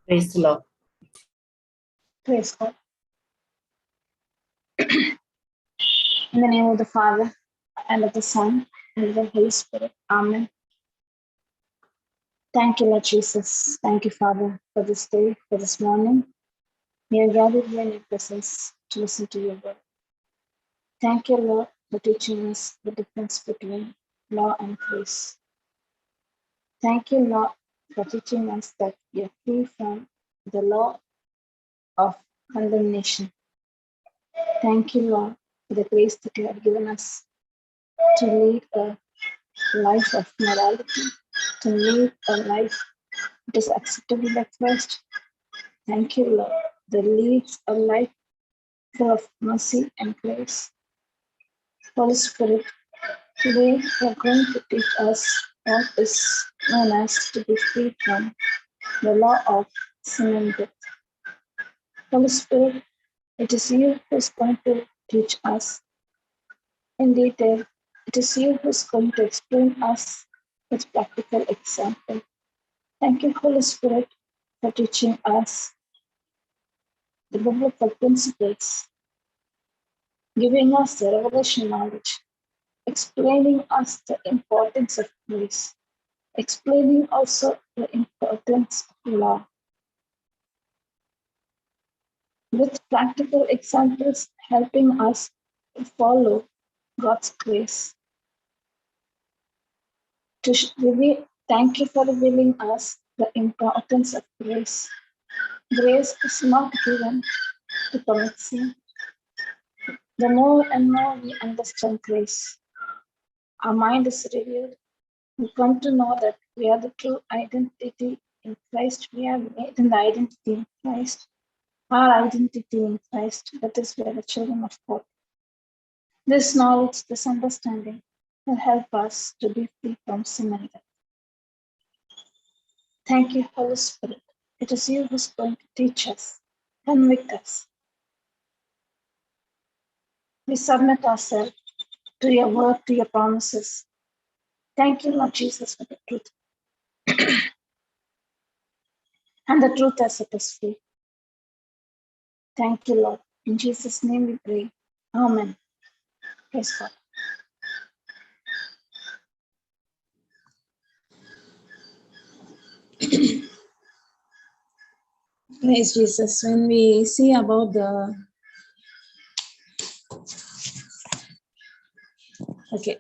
Praise the Lord. Praise God. In the name of the Father, and of the Son, and of the Holy Spirit. Amen. Thank you, Lord Jesus. Thank you, Father, for this day, for this morning. We are gathered here in your presence to listen to your word. Thank you, Lord, for teaching us the difference between law and grace. Thank you, Lord, for teaching us that we are free from the law of condemnation. Thank you, Lord, for the grace that you have given us to lead a life of morality, to live a life that is acceptable by Christ. Thank you, Lord, that leads a life full of mercy and grace. Holy Spirit, today you are going to teach us what is known as to be free from the law of sin and death. Holy Spirit, it is you who is going to teach us in detail. It is you who is going to explain us with practical example. Thank you, Holy Spirit, for teaching us the biblical principles, giving us the revelation knowledge, explaining us the importance of grace, explaining also the importance of law, with practical examples helping us to follow God's grace. Thank you for revealing us the importance of grace. Grace is not given to commit sin. The more and more we understand grace, our mind is revealed. We come to know that we are the true identity in Christ. We are made in the identity in Christ. Our identity in Christ, that is, we are the children of God. This knowledge, this understanding will help us to be free from sin and death. Thank you, Holy Spirit. It is you who is going to teach us, convict us. We submit ourselves to your word, to your promises. Thank you, Lord Jesus, for the truth. And the truth has set us free. Thank you, Lord. In Jesus' name we pray. Amen. Praise God. Praise Jesus. When we see about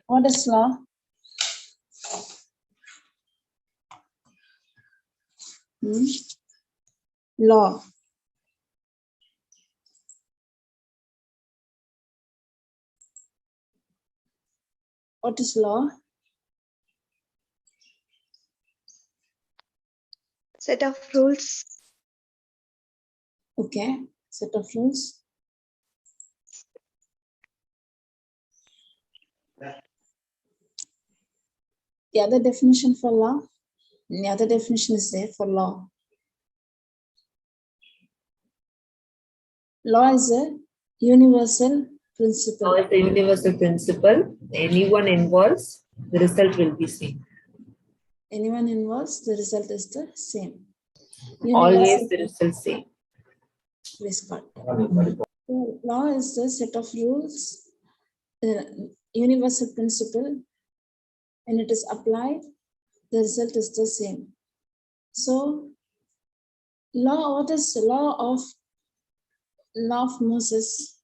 what is law? Law. What is law? Set of rules. Okay, set of rules. The other definition for law? The other definition is there for law. Law is a universal principle. Law is a universal principle. Anyone involves, the result will be same. Anyone involves, the result is the same. Always the result same. Praise God. So, law is the set of rules, universal principle. When it is applied, the result is the same. So, law, what is the law of Moses?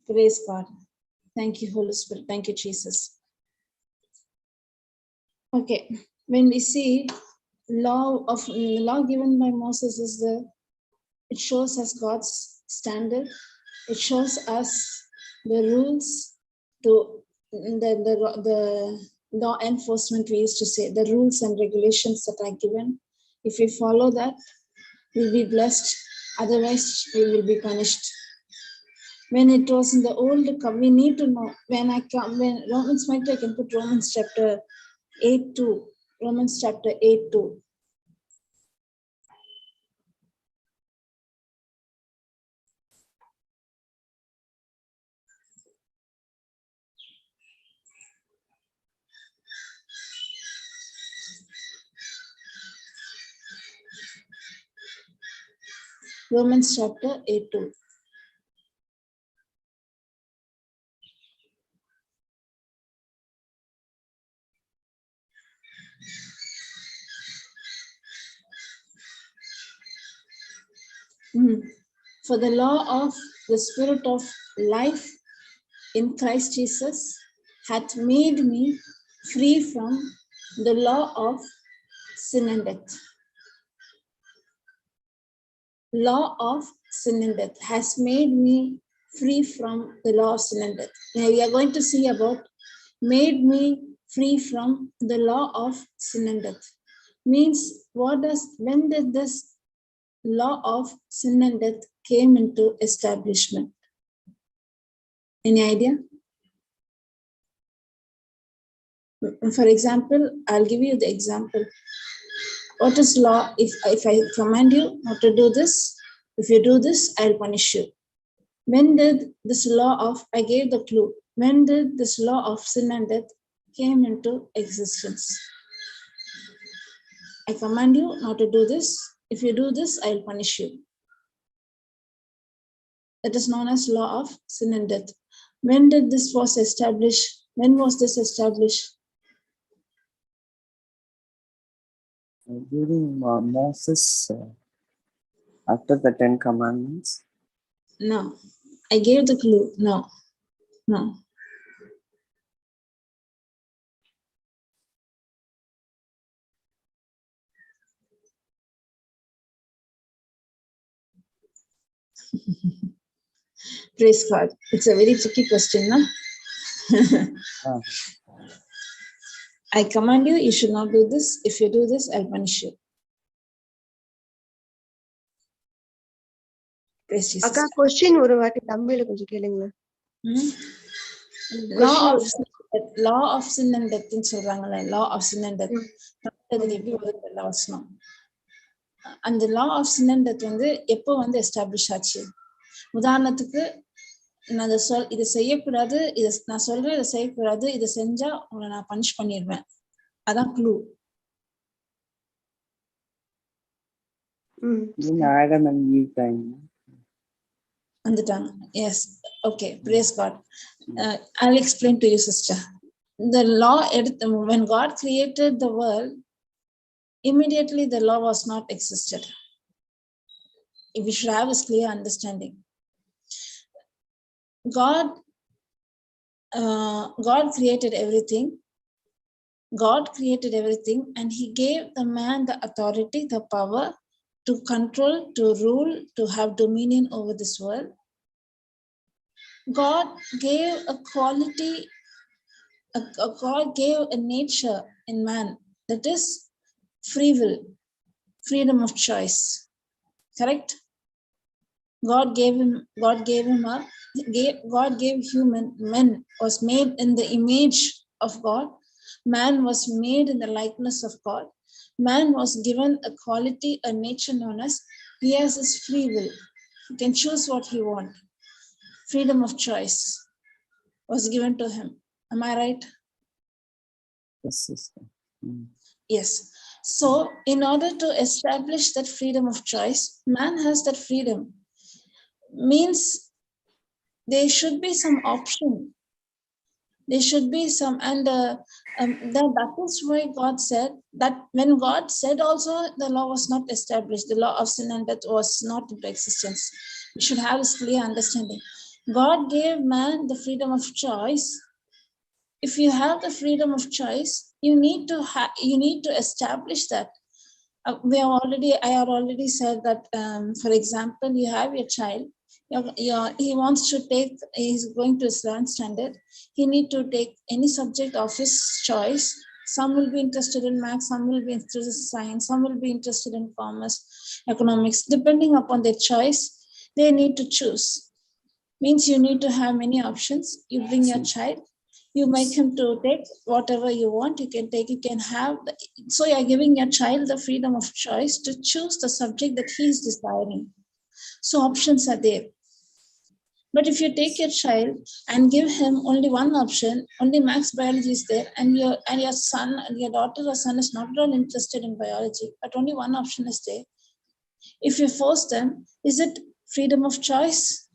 Praise God. Thank you, Holy Spirit. Thank you, Jesus. Okay, when we see law given by Moses it shows us God's standard. It shows us the rules to the law enforcement. We used to say the rules and regulations that are given. If we follow that, we'll be blessed. Otherwise, we will be punished. When it was in the old covenant, we need to know. When Romans might, I can put Romans chapter 8:2. Romans chapter 8:2. Romans chapter 8:2. For the law of the Spirit of life in Christ Jesus hath made me free from the law of sin and death. Law of sin and death has made me free from the law of sin and death. Now we are going to see about made me free from the law of sin and death. Means when did this law of sin and death came into establishment? Any idea? For example, I'll give you the example. What is law? If I command you not to do this, if you do this, I'll punish you. When did this law of, I gave the clue, when did this law of sin and death came into existence? I command you not to do this. If you do this, I'll punish you. That is known as law of sin and death. When did this was established? When was this established? During Moses, after the 10 Commandments. No. I gave the clue. No. Praise God. It's a very tricky question, no? I command you, you should not do this. If you do this, I'll punish you. Praise Jesus. அக்கா question ஒரு வாட்டி தமிழ்ல கொஞ்சம் கேளுங்க. Law of sin and death ன்னு சொல்றாங்கல்ல, law of sin and death. அதுக்கு எப்படி வருது எல்லா வசனம்? அந்த law of sin and death வந்து எப்போ வந்து எஸ்டாப்ளிஷ் ஆச்சு? உதாரணத்துக்கு நான் இதை செய்யக்கூடாது, நான் சொல்றேன் இதை செய்யக்கூடாது, இதை செஞ்சா உங்களை நான் பனிஷ் பண்ணிடுவேன். அதான் clue. Adam and Eve time. வந்துட்டாங்க. Yes. Okay. Praise God. I'll explain to you, sister. The law, when God created the world, immediately the law was not existed. We should have a clear understanding. God created everything. God created everything, and He gave the man the authority, the power to control, to rule, to have dominion over this world. God gave a quality, God gave a nature in man, that is free will, freedom of choice. Correct? God gave human, man was made in the image of God. Man was made in the likeness of God. Man was given a quality, a nature known as, he has his free will. He can choose what he wants. Freedom of choice was given to him. Am I right? Yes, sister. Yes. So in order to establish that freedom of choice, man has that freedom. Means there should be some option. There should be some, and that is why God said that when God said also, the law was not established. The law of sin and death was not into existence. We should have this clear understanding. God gave man the freedom of choice. If you have the freedom of choice, you need to establish that. I have already said that, for example, you have your child. He wants to take, he's going to 7th standard. He need to take any subject of his choice. Some will be interested in maths, some will be interested in science, some will be interested in commerce, economics. Depending upon their choice, they need to choose. Means you need to have many options. You bring your child, you make him to take whatever you want. You can take, you can have. So you're giving your child the freedom of choice to choose the subject that he is desiring. So options are there. But if you take your child and give him only one option, only maths, biology is there, and your son and your daughter or son is not at all interested in biology, but only one option is there, If you force them, is it freedom of choice?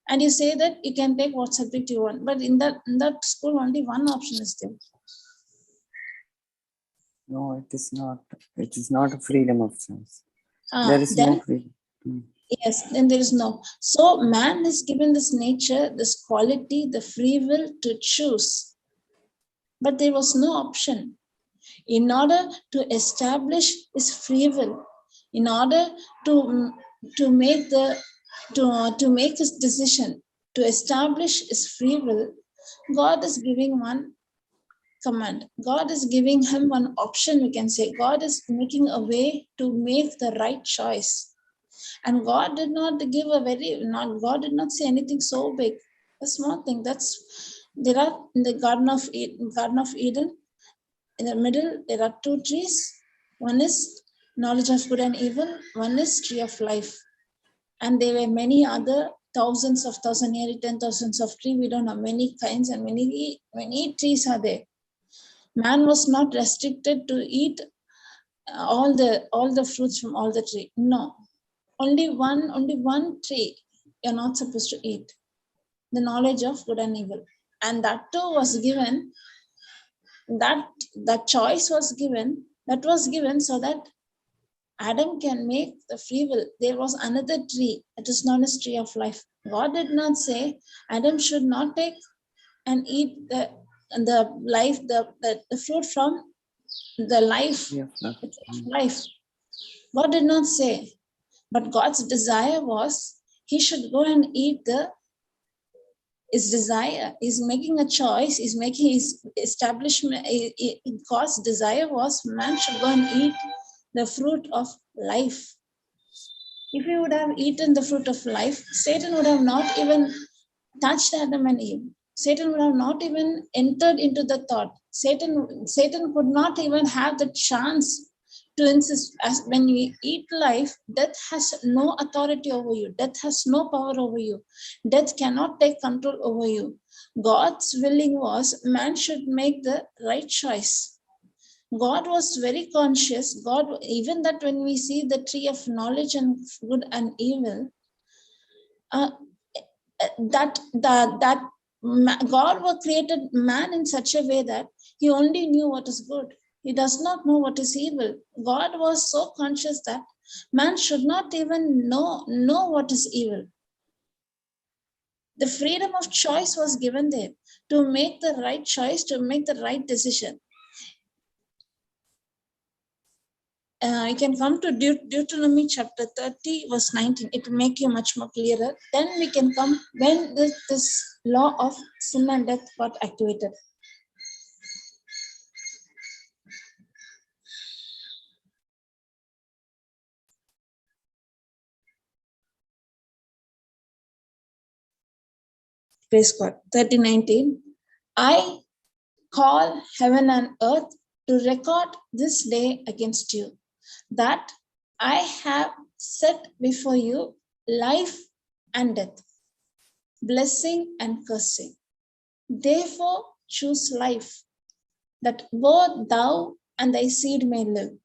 And you say that you can take what subject you want, but in that school only one option is there. No, it is not. It is not a freedom of choice. There is Then no freedom. yes, then there is no. So man is given this nature, this quality, the free will to choose. But there was no option. In order to establish his free will, in order to make his decision, to establish his free will, God is giving one command. God is giving him one option, we can say. God is making a way to make the right choice. And God did not give God did not say anything so big, a small thing. There are in the Garden of Eden, in the middle, there are two trees. One is knowledge of good and evil. One is tree of life. And there were many other thousands of nearly 10,000s of trees. We don't know, many kinds and many trees are there. Man was not restricted to eat all the fruits from all the tree. No, only one tree you're not supposed to eat. The knowledge of good and evil, and that too was given. That choice was given. That was given so that Adam can make the free will. There was another tree. It is known as tree of life. God did not say Adam should not take and eat the fruit from the life. Yeah. The tree of life. God did not say, but God's desire was he should go and eat his desire. He's making a choice. He's making his establishment. God's desire was man should go and eat the fruit of life. If he would have eaten the fruit of life, Satan would have not even touched Adam and Eve. Satan would have not even entered into the thought. Satan could not even have the chance to insist. As when we eat life, death has no authority over you. Death has no power over you. Death cannot take control over you. God's willing was man should make the right choice. God was very conscious. God, even that when we see the tree of knowledge and good and evil, God created man in such a way that he only knew what is good. He does not know what is evil. God was so conscious that man should not even know what is evil. The freedom of choice was given there to make the right choice, to make the right decision. You can come to Deuteronomy chapter 30, verse 19. It will make you much more clearer. Then we can come when this law of sin and death got activated. Praise God. 30:19. I call heaven and earth to record this day against you, that I have set before you life and death, blessing and cursing. Therefore choose life, that both thou and thy seed may live.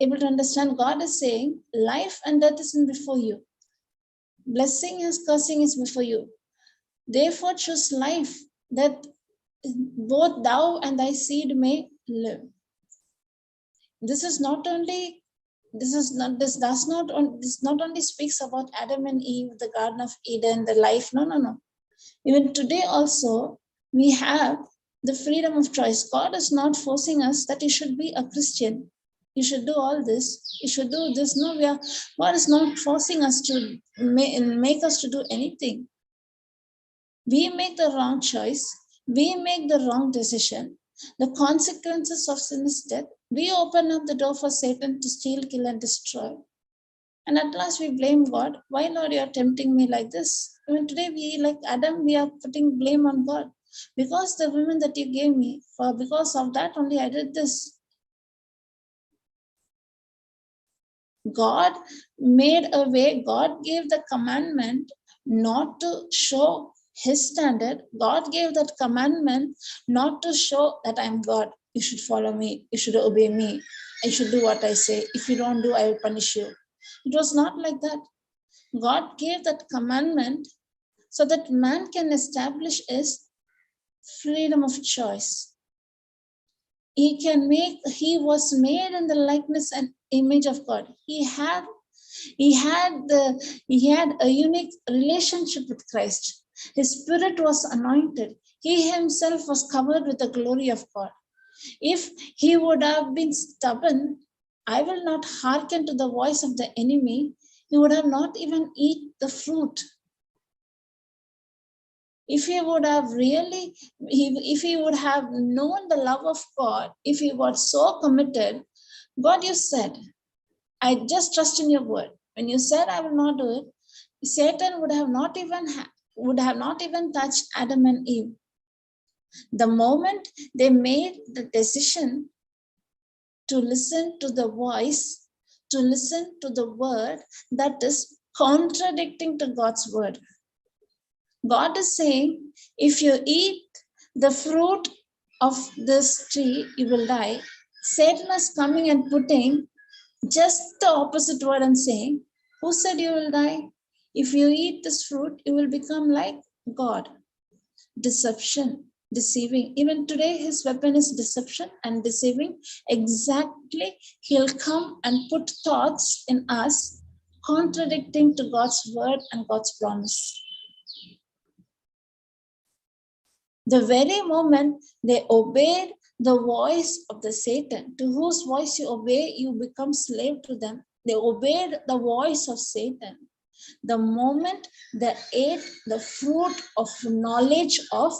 Able to understand, God is saying life and death is before you. Blessing and cursing is before you. Therefore choose life, that both thou and thy seed may live. This not only speaks about Adam and Eve, the Garden of Eden, the life. No. Even today also, we have the freedom of choice. God is not forcing us that you should be a Christian. You should do all this. You should do this. No, God is not forcing us to make us to do anything. We make the wrong choice. We make the wrong decision. The consequences of sin is death. We open up the door for Satan to steal, kill, and destroy. And at last we blame God. Why, Lord, you are tempting me like this? Even today, we, like Adam, we are putting blame on God. Because the women that you gave me, because of that only I did this. God made a way. God gave the commandment not to show his standard. God gave that commandment not to show that I'm God. You should follow me. You should obey me. I should do what I say. If you don't do, I will punish you. It was not like that. God gave that commandment so that man can establish his freedom of choice. He was made in the likeness and image of God. He had a unique relationship with Christ. His spirit was anointed. He himself was covered with the glory of God. If he would have been stubborn, I will not hearken to the voice of the enemy, he would have not even eaten the fruit. If he would have if he would have known the love of God, if he was so committed, God, you said, I just trust in your word. When you said I will not do it, Satan would have not even touched Adam and Eve. The moment they made the decision to listen to the voice, to listen to the word that is contradicting to God's word. God is saying, if you eat the fruit of this tree, you will die. Satan is coming and putting just the opposite word and saying, who said you will die? If you eat this fruit, you will become like God. Deception, deceiving. Even today, his weapon is deception and deceiving. Exactly, he'll come and put thoughts in us contradicting to God's word and God's promise. The very moment they obeyed the voice of the Satan, to whose voice you obey, you become slave to them. They obeyed the voice of Satan. The moment they ate the fruit of knowledge of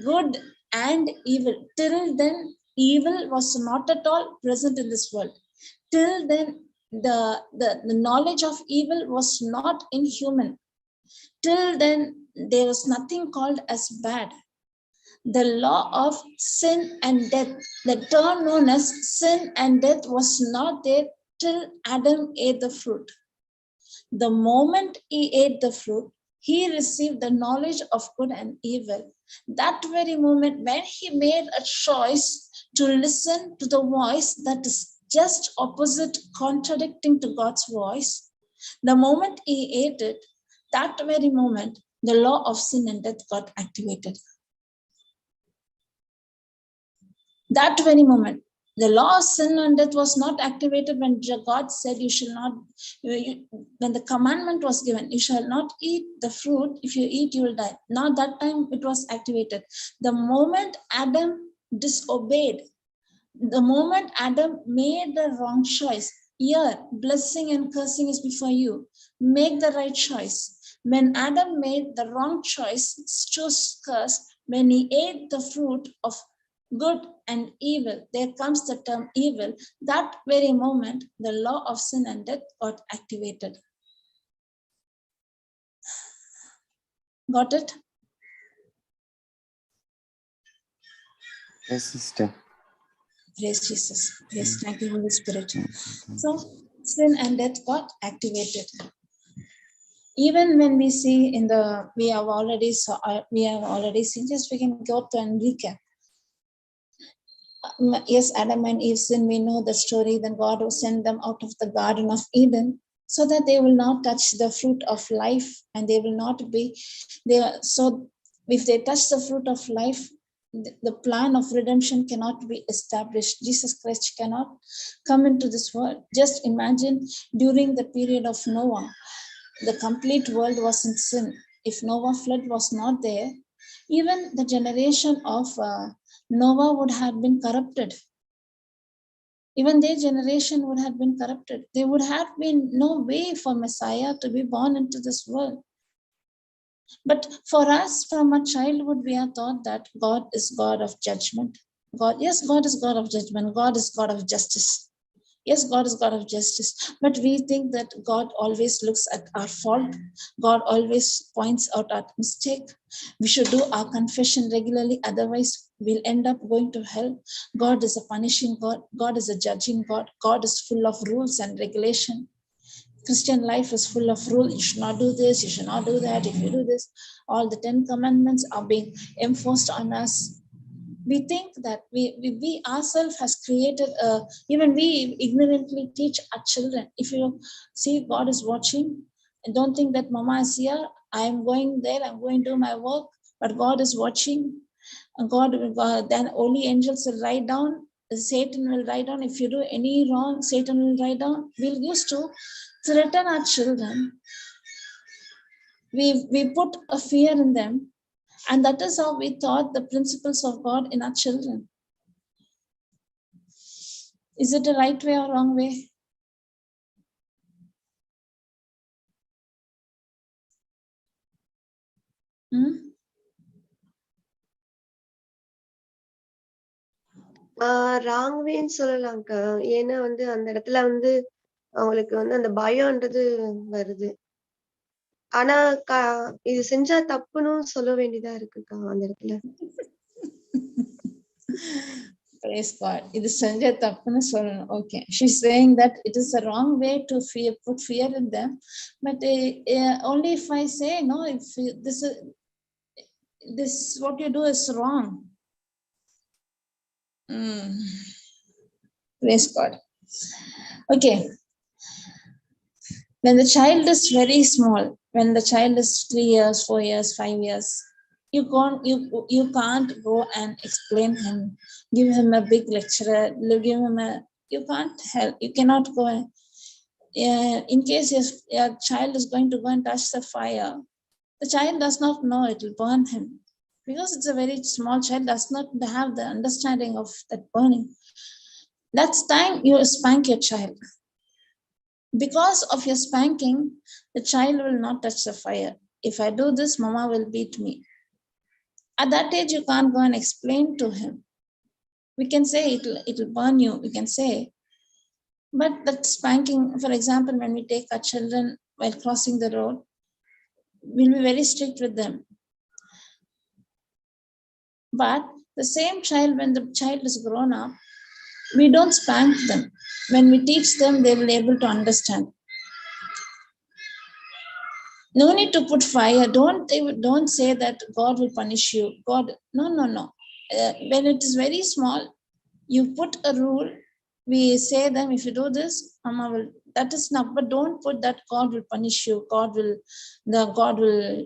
good and evil, till then evil was not at all present in this world. Till then the knowledge of evil was not in human. Till then there was nothing called as bad. The law of sin and death, the term known as sin and death, was not there till Adam ate the fruit. The moment he ate the fruit, he received the knowledge of good and evil. That very moment, when he made a choice to listen to the voice that is just opposite, contradicting to God's voice, the moment he ate it, that very moment, the law of sin and death got activated. That very moment, the law of sin and death was not activated when God said you shall not, when the commandment was given, you shall not eat the fruit. If you eat, you will die. Now that time it was activated. The moment Adam disobeyed, the moment Adam made the wrong choice, here blessing and cursing is before you. Make the right choice. When Adam made the wrong choice, chose curse, when he ate the fruit of good and evil, there comes the term evil. That very moment, the law of sin and death got activated. Got it? Yes, sister. Praise Jesus. Praise, thank you, Holy Spirit. So, sin and death got activated. Even when we see in the, we have already seen, just we can go to and recap. Yes, Adam and Eve sin, we know the story. Then God will send them out of the Garden of Eden so that they will not touch the fruit of life, and they will not be there. So if they touch the fruit of life, the plan of redemption cannot be established. Jesus Christ cannot come into this world. Just imagine during the period of Noah, the complete world was in sin. If Noah's flood was not there, even the generation of Noah would have been corrupted. Even their generation would have been corrupted. There would have been no way for Messiah to be born into this world. But for us, from our childhood, we are taught that God is God of judgment. God is God of judgment. God is God of justice. Yes, God is God of justice. But we think that God always looks at our fault. God always points out our mistake. We should do our confession regularly. Otherwise, we'll end up going to hell. God is a punishing God. God is a judging God. God is full of rules and regulation. Christian life is full of rules. You should not do this. You should not do that. If you do this, all the 10 commandments are being enforced on us. We think that we ourselves has created even we ignorantly teach our children. If you see God is watching, and don't think that mama is here, I am going there, I'm going to do my work, but God is watching. And then only angels will write down, Satan will write down. If you do any wrong, Satan will write down. We'll used to threaten our children. We put a fear in them, and that is how we taught the principles of God in our children. Is it a right way or wrong way? Wrong வேன்னு சொல்லலாம்க்கா. ஏன்னா அந்த இடத்துல அவங்களுக்கு அந்த பயம்ன்றது வருது. ஆனா இது செஞ்சா தப்புன்னு சொல்ல வேண்டியதா இருக்குக்கா அந்த இடத்துல. Praise God. It is Sanjay Tappana Solan. Okay. She's saying that it is a wrong way to put fear in them. But only if I say, no, if this what you do is wrong. Praise God. Okay. When the child is very small, when the child is 3 years, 4 years, 5 years, you can't go and explain him, give him a big lecturer, give him you can't help, you cannot go in case your child is going to go and touch the fire, the child does not know it will burn him, because it's a very small child, does not have the understanding of that burning. That's time you spank your child. Because of your spanking, the child will not touch the fire. If I do this, mama will beat me. At that age, you can't go and explain to him. We can say it'll burn you, we can say. But that spanking, for example, when we take our children while crossing the road, we'll be very strict with them. But the same child, when the child is grown up, we don't spank them. When we teach them, they will be able to understand. No need to put fire. Don't say that God will punish you. God, no. When it is very small, you put a rule. We say them, if you do this, mama will. That is not. But don't put that God will punish you. God will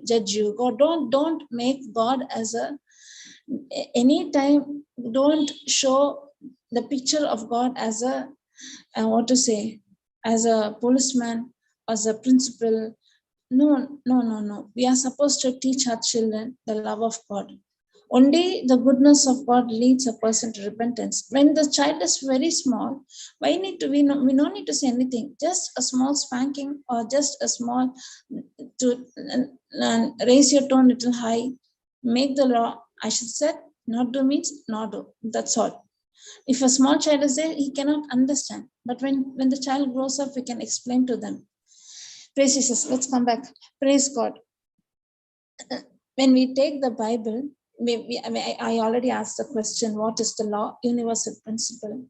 judge you. God, don't make God as anytime. Don't show the picture of God as as a policeman, as a principal. No. We are supposed to teach our children the love of God. Only the goodness of God leads a person to repentance. When the child is very small, we no need to say anything. Just a small spanking, or just a small to raise your tone a little high. Make the law. I should say, not do means not do. That's all. If a small child is there, he cannot understand. But when the child grows up, we can explain to them. Praise Jesus. Let's come back. Praise God. When we take the Bible, I already asked the question, what is the law? Universal principle.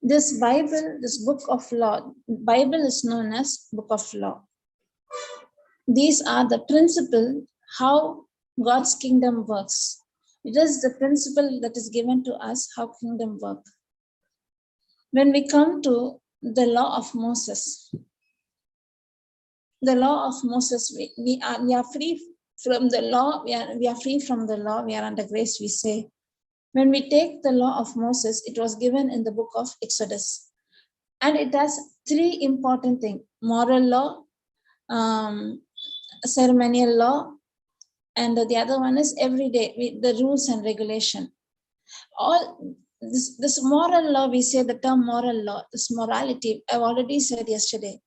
This Bible, this book of law, Bible is known as book of law. These are the principle how God's kingdom works. It is the principle that is given to us how kingdom work. When we come to the law of Moses, the law of Moses, we are free from the law. We are free from the law. We are under grace, we say. When we take the law of Moses, it was given in the book of Exodus. And it has 3 important things: moral law, ceremonial law, and the other one is everyday, the rules and regulation. All this moral law, we say the term moral law, this morality, I've already said yesterday.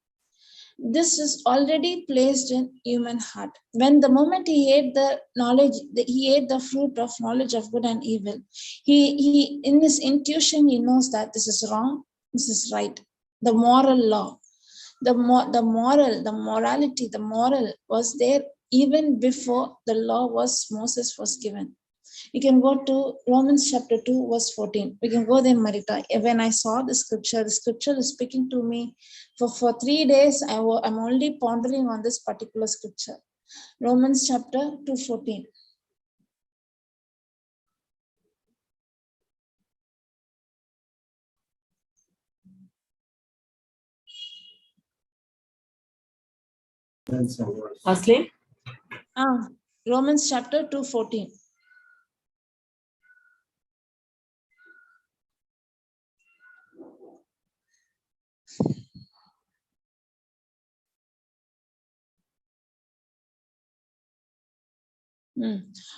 This is already placed in human heart. When the moment he ate the knowledge, he ate the fruit of knowledge of good and evil, he in his intuition, he knows that this is wrong, this is right. The moral law, the morality, the moral was there even before the law Moses was given. You can go to Romans chapter 2, verse 14. We can go there, Marita. When I saw the scripture is speaking to me. For 3 days, I'm only pondering on this particular scripture. Romans chapter 2, 14. Aslim? Romans chapter 2:14.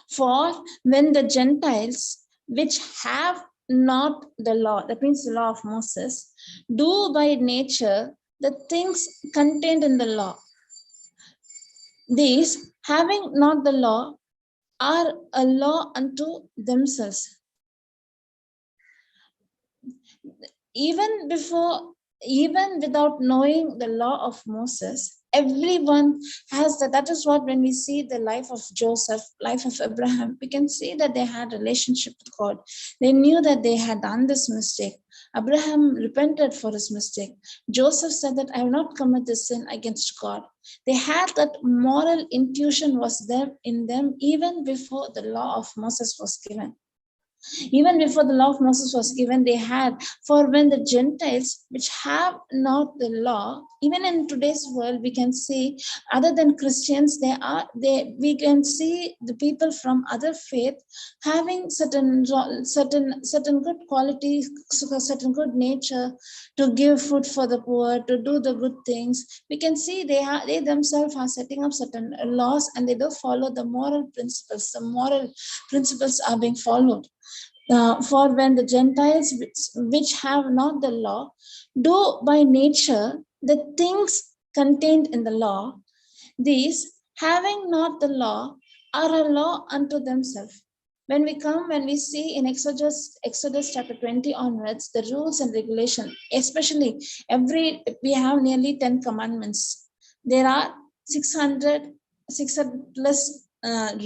For when the Gentiles, which have not the law, that means the law of Moses, do by nature the things contained in the law, these, having not the law, are a law unto themselves. Even without knowing the law of Moses, everyone has that. That is what, when we see the life of Joseph, life of Abraham, we can see that they had a relationship with God. They knew that they had done this mistake. Abraham repented for his mistake. Joseph said that I will not commit this sin against God. They had that moral intuition was there in them even before the law of Moses was given. Even before the law of Moses was given, they had. For when the Gentiles, which have not the law, even in today's world, we can see, other than Christians, we can see the people from other faith having certain good qualities, certain good nature, to give food for the poor, to do the good things. We can see they themselves are setting up certain laws, and they do follow the moral principles. The moral principles are being followed. For when the Gentiles, which have not the law, do by nature the things contained in the law, these, having not the law, are a law unto themselves. When we see in Exodus chapter 20 onwards, the rules and regulation, especially we have nearly 10 commandments. There are 600 plus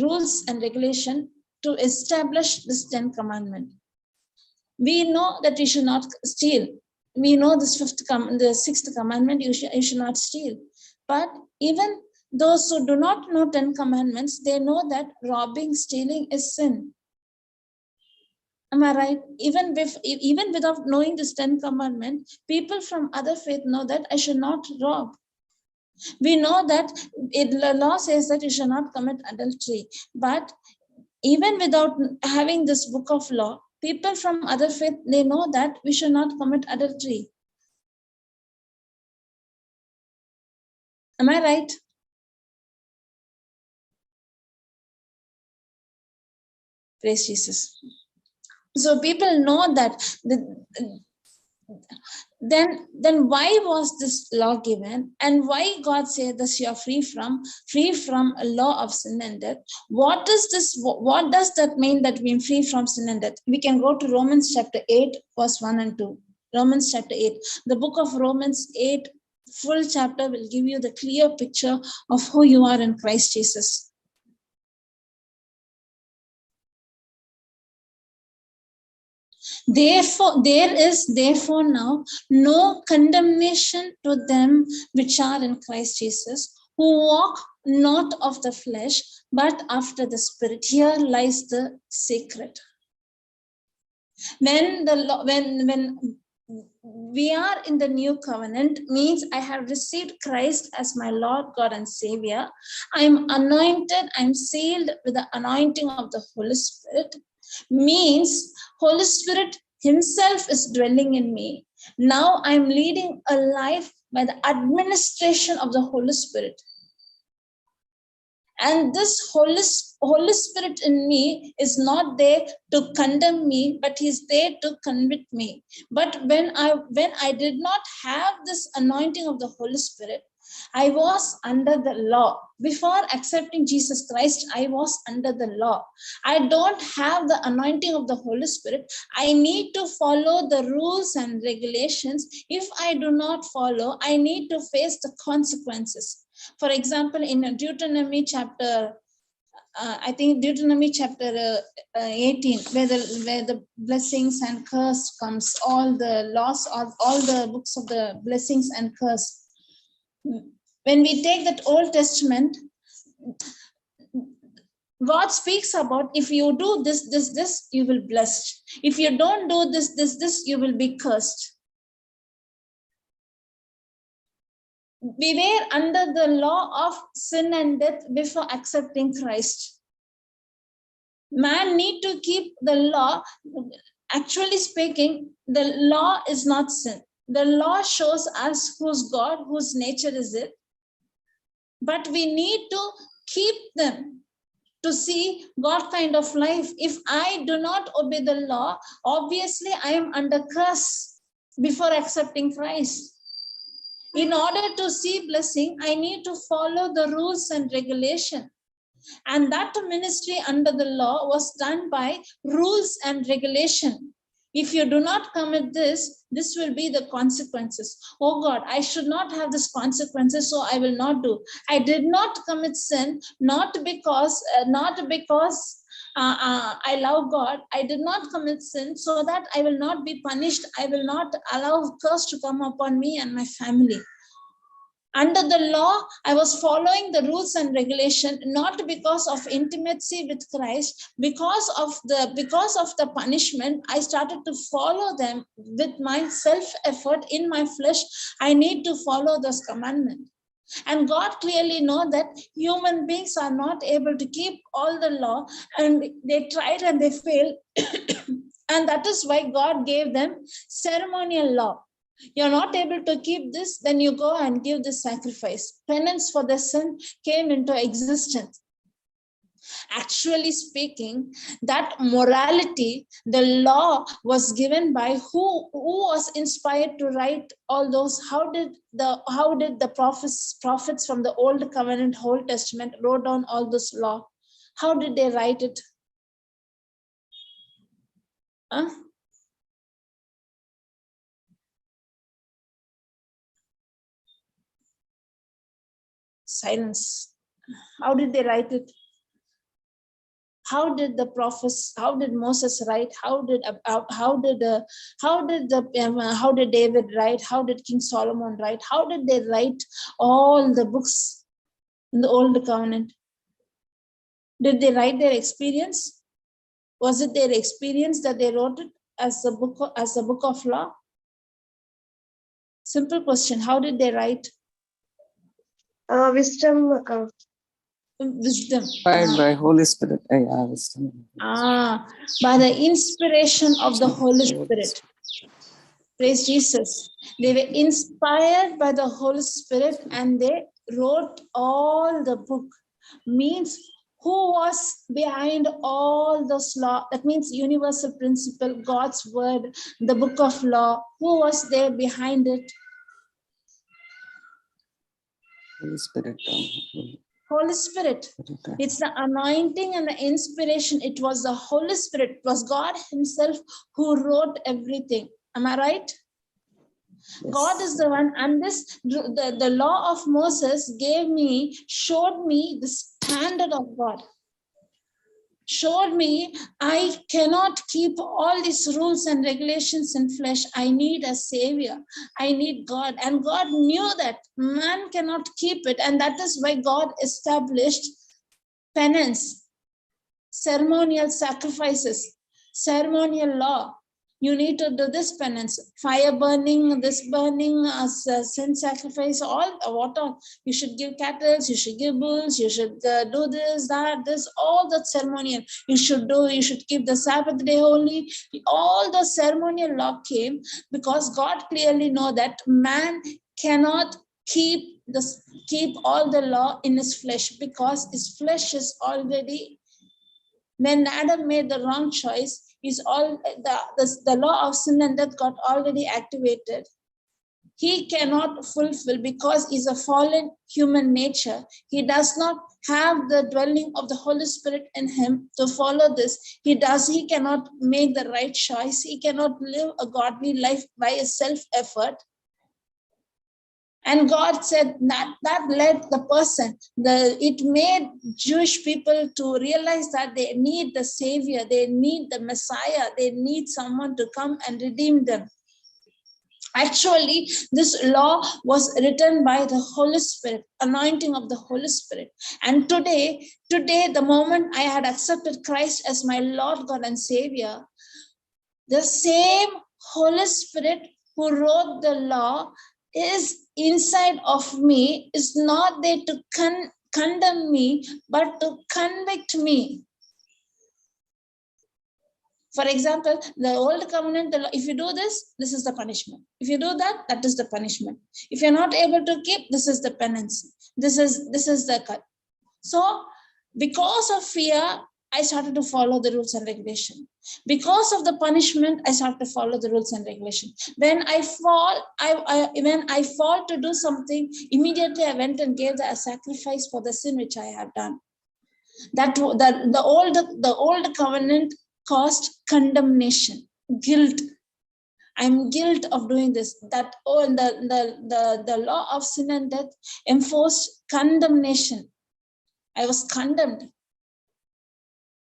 rules and regulation to establish this 10th commandment. We know that you should not steal. We know the 6th commandment, you should not steal. But even those who do not know 10 commandments, they know that robbing, stealing is sin. Am I right? Even without knowing this 10th commandment, people from other faith know that I should not rob. We know that the law says that you should not commit adultery. But even without having this book of law, people from other faith, they know that we should not commit adultery. Am I right? Praise Jesus. So people know that. Then why was this law given, and why God said that you are free from a law of sin and death? What does that mean, that we are free from sin and death? We can go to Romans chapter 8 verse 1 and 2. Romans chapter 8. The book of Romans 8 full chapter will give you the clear picture of who you are in Christ Jesus. Therefore, there is now no condemnation to them which are in Christ Jesus, who walk not of the flesh, but after the Spirit. Here lies the secret. When we are in the new covenant, means I have received Christ as my Lord, God, and Savior. I'm anointed, I'm sealed with the anointing of the Holy Spirit. Means Holy Spirit himself is dwelling in me. Now I'm leading a life by the administration of the Holy Spirit. And this Holy Spirit in me is not there to condemn me, but he's there to convict me. But when I did not have this anointing of the Holy Spirit, I was under the law. Before accepting Jesus Christ, I was under the law. I don't have the anointing of the Holy Spirit. I need to follow the rules and regulations. If I do not follow, I need to face the consequences. For example, in Deuteronomy chapter, Deuteronomy chapter 18, where the blessings and curse comes, all the laws of all the books of the blessings and curse. When we take that Old Testament, God speaks about, if you do this, you will be blessed. If you don't do this, you will be cursed. We were under the law of sin and death before accepting Christ. Man need to keep the law. Actually speaking, the law is not sin. The law shows us who's God, whose nature is it. But we need to keep them to see God kind of life. If I do not obey the law, obviously I am under curse before accepting Christ. In order to see blessing, I need to follow the rules and regulation. And that ministry under the law was done by rules and regulation. If you do not commit this, this will be the consequences. Oh God, I should not have this consequences, so I will not do. I did not commit sin, not because I love God. I did not commit sin so that I will not be punished. I will not allow curse to come upon me and my family. Under the law, I was following the rules and regulation, not because of intimacy with Christ, because of the punishment. I started to follow them with my self-effort in my flesh. I need to follow this commandment. And God clearly knows that human beings are not able to keep all the law, and they tried and they failed. And that is why God gave them ceremonial law. You're not able to keep this, then you go and give this sacrifice. Penance for the sin came into existence. Actually speaking, that morality, the law was given by who was inspired to write all those. How did the prophets from the Old Covenant, Old Testament wrote down all this law? How did they write it? Huh? Silence. How did they write it? How did the prophets? How did Moses write? How did David write? How did King Solomon write? How did they write all the books in the Old Covenant? Did they write their experience? Was it their experience that they wrote it as a book of law? Simple question. How did they write? Wisdom, Akka. Wisdom. Inspired by Holy Spirit. Yeah, wisdom. By the inspiration of the Holy Spirit. Praise Jesus. They were inspired by the Holy Spirit and they wrote all the book. Means who was behind all those law? That means universal principle, God's word, the book of law. Who was there behind it? Holy Spirit. Holy Spirit. It's the anointing and the inspiration. It was the Holy Spirit. It was God himself who wrote everything. Am I right? Yes. God is the one. And the law of Moses showed me the standard of God. Showed me I cannot keep all these rules and regulations in flesh. I need a savior. I need God. And God knew that man cannot keep it. And that is why God established penance, ceremonial sacrifices, ceremonial law. You need to do this penance, fire burning, this burning, sin sacrifice, what all. You should give cattle, you should give bulls, you should do this, that, this, all the ceremonial. You should keep the Sabbath day holy. All the ceremonial law came because God clearly knows that man cannot keep all the law in his flesh, because his flesh is already, when Adam made the wrong choice, is all the law of sin and death got already activated. He cannot fulfill because he's a fallen human nature. He does not have the dwelling of the Holy Spirit in him to follow this. He cannot make the right choice. He cannot live a godly life by a self-effort. And God said that led the person. It made Jewish people to realize that they need the Savior, they need the Messiah, they need someone to come and redeem them. Actually, this law was written by the Holy Spirit, anointing of the Holy Spirit. And today, the moment I had accepted Christ as my Lord, God, and Savior, the same Holy Spirit who wrote the law is inside of me is not there to condemn me, but to convict me. For example, the old covenant, if you do this, this is the punishment. If you do that, that is the punishment. If you're not able to keep, this is the penance. This is the cut. So because of fear, I started to follow the rules and regulation. Because of the punishment, I started to follow the rules and regulation. When I fall to do something, immediately I went and gave a sacrifice for the sin which I have done. The old covenant caused condemnation, guilt. I'm guilt of doing this. The law of sin and death enforced condemnation. I was condemned.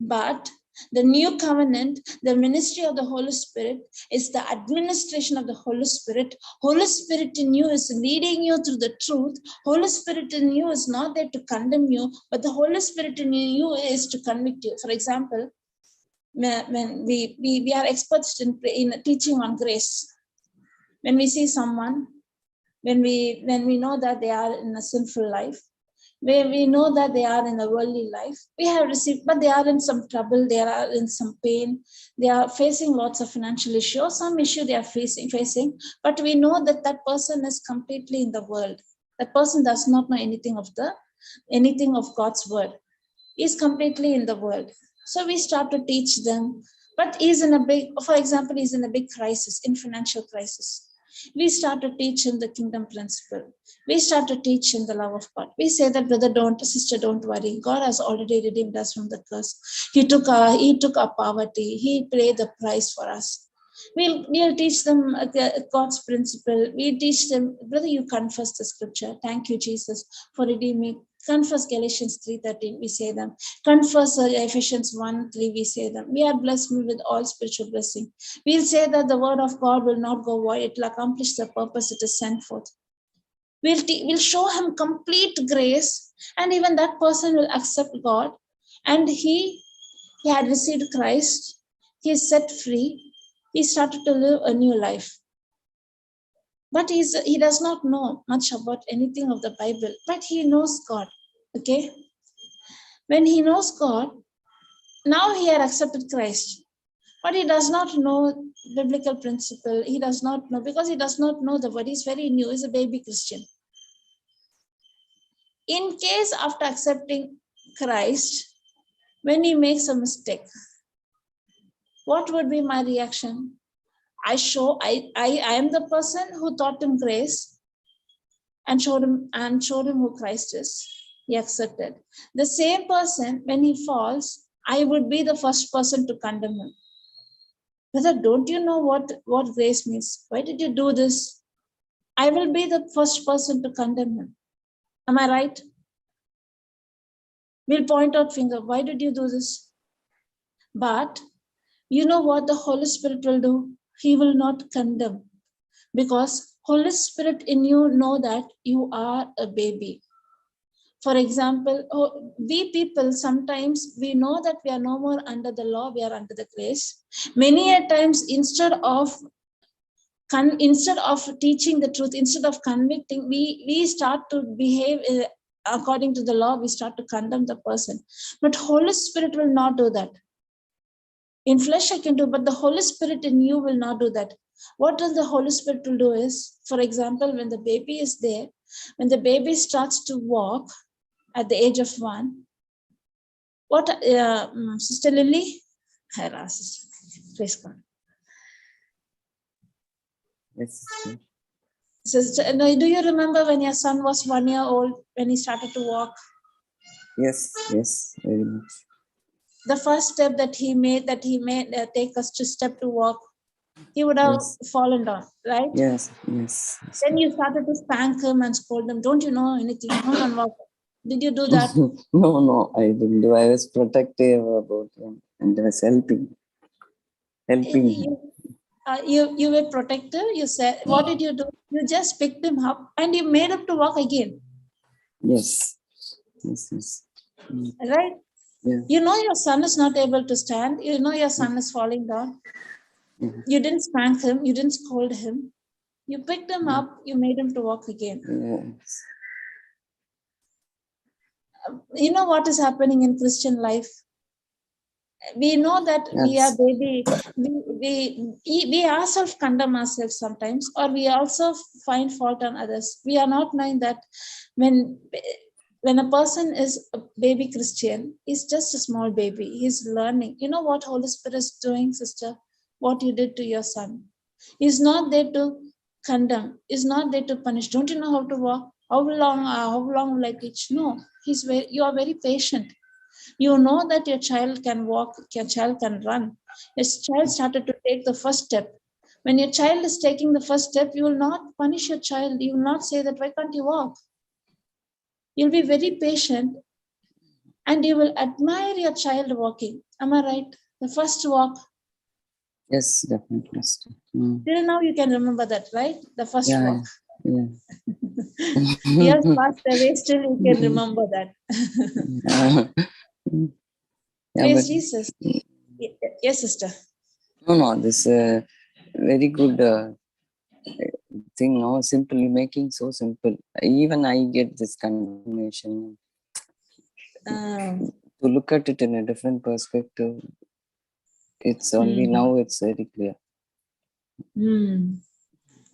But the new covenant, the ministry of the Holy Spirit, is the administration of the Holy Spirit. Holy Spirit in you is leading you through the truth. Holy Spirit in you is not there to condemn you, but the Holy Spirit in you is to convict you. For example, when we are experts in teaching on grace. When we see someone, when we know that they are in a sinful life, where we know that they are in a worldly life, we have received, but they are in some trouble, they are in some pain, they are facing lots of financial issues, some issue they are facing, but we know that that person is completely in the world. That person does not know anything of God's word. He is completely in the world. So we start to teach them, but for example, he's in a big crisis, in financial crisis. We start to teach him the kingdom principle. We start to teach him the love of God. We say that, brother, sister, don't worry. God has already redeemed us from the curse. He took our poverty. He paid the price for us. We'll teach them God's principle. We teach them, brother, you confess the scripture. Thank you, Jesus, for redeeming. Confess Galatians 3:13, we say them. Confess Ephesians 1:3, we say them. We are blessed with all spiritual blessing. We'll say that the word of God will not go void. It will accomplish the purpose it is sent forth. We'll show him complete grace, and even that person will accept God. And he had received Christ. He is set free. He started to live a new life. But he does not know much about anything of the Bible, but he knows God. Okay? When he knows God, now he had accepted Christ, but he does not know biblical principle. He does not know, because he does not know the word. He's very new. He's a baby Christian. In case after accepting Christ, when he makes a mistake, what would be my reaction? I am the person who taught him grace and showed him who Christ is. He accepted. The same person, when he falls, I would be the first person to condemn him. Brother, don't you know what grace means? Why did you do this? I will be the first person to condemn him. Am I right? We'll point out finger. Why did you do this? But you know what the Holy Spirit will do? He will not condemn, because Holy Spirit in you know that you are a baby. For example, we people, sometimes we know that we are no more under the law, we are under the grace. Many a times, instead of teaching the truth, instead of convicting, we start to behave according to the law, we start to condemn the person. But Holy Spirit will not do that. In flesh I can do, but the Holy Spirit in you will not do that. What does the Holy Spirit will do is, for example, when the baby is there, when the baby starts to walk at the age of 1, what, Sister Lily? Praise God. Yes. Sister, do you remember when your son was 1 year old, when he started to walk? Yes, very much. The first step that he made take us to step to walk, he would have fallen down, right? Yes. Then you started to spank him and scold him. Don't you know anything? Come on, walk. Did you do that? No, I didn't do. I was protective about him and I was helping him. You were protective. You said, what did you do? You just picked him up and you made him to walk again. Yes. Right? Yeah. You know your son is not able to stand. You know your son is falling down. You didn't spank him. You didn't scold him. You picked him up, you made him to walk again. Yes. You know what is happening in Christian life? We know that we are Yes. baby. We ourselves condemn ourselves sometimes, or we also find fault on others. We are not knowing that when a person is a baby Christian, he's just a small baby. He's learning. You know what Holy Spirit is doing, sister? What you did to your son. He's not there to condemn. He's not there to punish. Don't you know how to walk? How long will I teach? No, you are very patient. You know that your child can walk, your child can run. Your child started to take the first step. When your child is taking the first step, you will not punish your child. You will not say that, why can't you walk? You'll be very patient and you will admire your child walking. Am I right? The first walk. Yes, definitely. Till now you can remember that, right? The first Yeah. walk. Yeah. Years passed away, still you can remember that. Yeah, Praise but Jesus. Yes, sister. no, this very good thing. No, simply making so simple. Even I get this confirmation to look at it in a different perspective. It's only now it's very clear.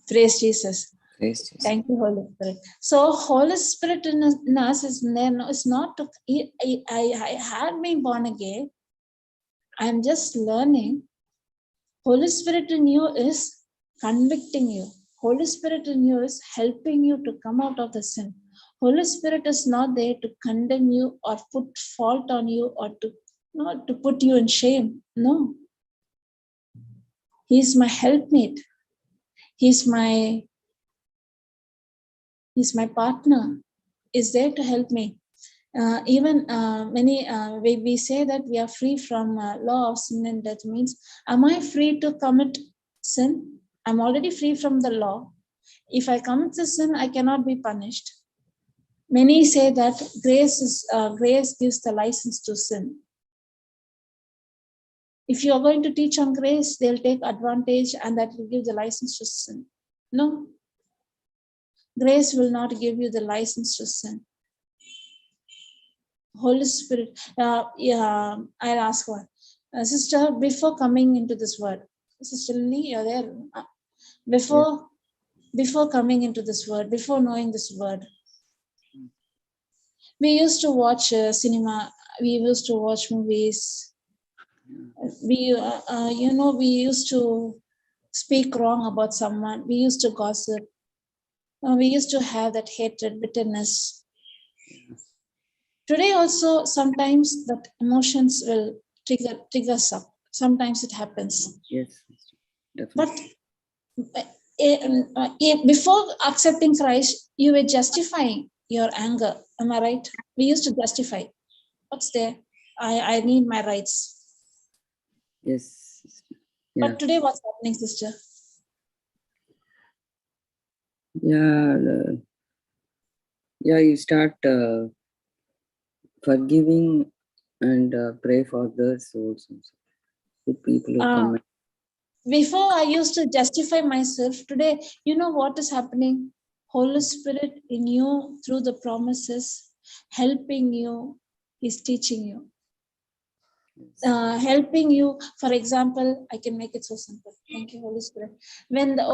Praise Jesus. Praise Jesus. Thank you, Holy Spirit. So, Holy Spirit in us is not to. I had been born again. I'm just learning. Holy Spirit in you is convicting you. Holy Spirit in you is helping you to come out of the sin. Holy Spirit is not there to condemn you or put fault on you or to put you in shame. No. He's my helpmate. He's my partner. Is there to help me. Even we say that we are free from law of sin and death. Means, am I free to commit sin? I'm already free from the law. If I commit the sin, I cannot be punished. Many say that grace gives the license to sin. If you are going to teach on grace, they'll take advantage and that will give the license to sin. No. Grace will not give you the license to sin. Holy Spirit, I'll ask one. Sister, before coming into this word, Sister Lily, you're there. Before coming into this word, before knowing this word, we used to watch cinema, we used to watch movies. We used to speak wrong about someone. We used to gossip. We used to have that hatred, bitterness. Today also, sometimes that emotions will trigger us up. Sometimes it happens. Yes, definitely. But before accepting Christ, you were justifying your anger. Am I right? We used to justify. What's there? I need my rights. Yes. Yeah. But today, what's happening, sister? Yeah. You start forgiving and pray for others also. Good people who come. Before I used to justify myself. Today, you know what is happening? Holy Spirit in you through the promises, helping you, is teaching you. Helping you. For example, I can make it so simple. Thank you, Holy Spirit. When the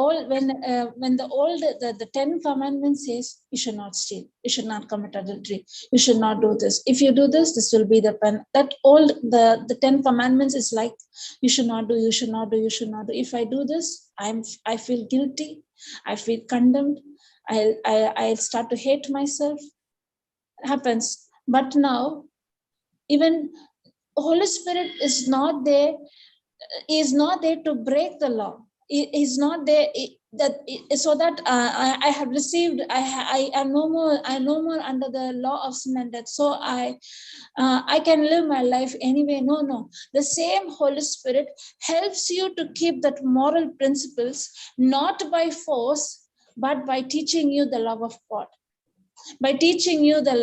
10 commandments says you should not steal, you should not commit adultery, you should not do this. If you do this, this will be the pen. That the 10 commandments is like you should not do, you should not do, you should not do. If I do this, I feel guilty, I feel condemned, I'll start to hate myself. It happens. But now, even Holy Spirit is not there to break the law. Is not there so that I have received. I am no more under the law of sin and death. So I can live my life anyway. No. The same Holy Spirit helps you to keep that moral principles, not by force, but by teaching you the love of God, by teaching you the